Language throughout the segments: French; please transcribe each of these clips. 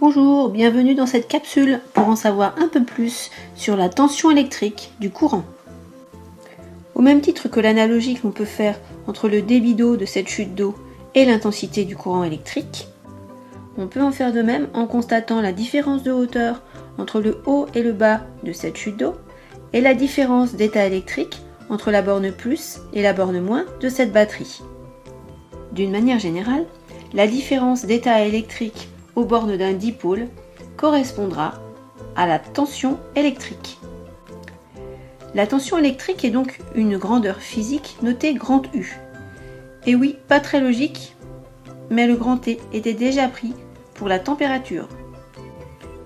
Bonjour, bienvenue dans cette capsule pour en savoir un peu plus sur la tension électrique du courant. Au même titre que l'analogie que l'on peut faire entre le débit d'eau de cette chute d'eau et l'intensité du courant électrique, on peut en faire de même en constatant la différence de hauteur entre le haut et le bas de cette chute d'eau et la différence d'état électrique entre la borne plus et la borne moins de cette batterie. D'une manière générale, la différence d'état électrique aux bornes d'un dipôle correspondra à la tension électrique. La tension électrique est donc une grandeur physique notée grand U. Et oui, pas très logique, mais le grand T était déjà pris pour la température.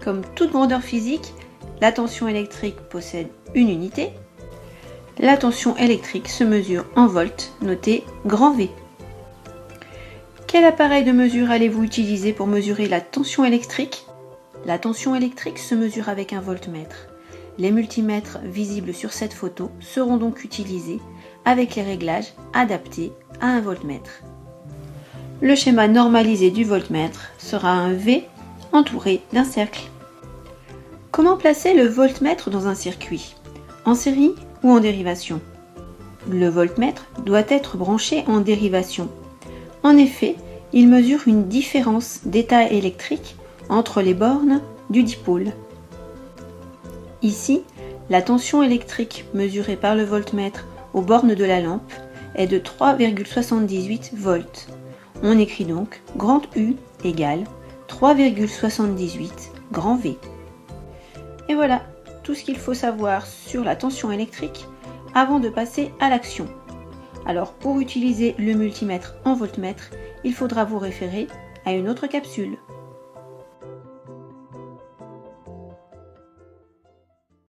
Comme toute grandeur physique, la tension électrique possède une unité. La tension électrique se mesure en volts, noté grand V. Quel appareil de mesure allez-vous utiliser pour mesurer la tension électrique? La tension électrique se mesure avec un voltmètre. Les multimètres visibles sur cette photo seront donc utilisés avec les réglages adaptés à un voltmètre. Le schéma normalisé du voltmètre sera un V entouré d'un cercle. Comment placer le voltmètre dans un circuit? En série ou en dérivation? Le voltmètre doit être branché en dérivation. En effet, il mesure une différence d'état électrique entre les bornes du dipôle. Ici, la tension électrique mesurée par le voltmètre aux bornes de la lampe est de 3,78 volts. On écrit donc grand U égale 3,78 grand V. Et voilà tout ce qu'il faut savoir sur la tension électrique avant de passer à l'action. Alors pour utiliser le multimètre en voltmètre, il faudra vous référer à une autre capsule.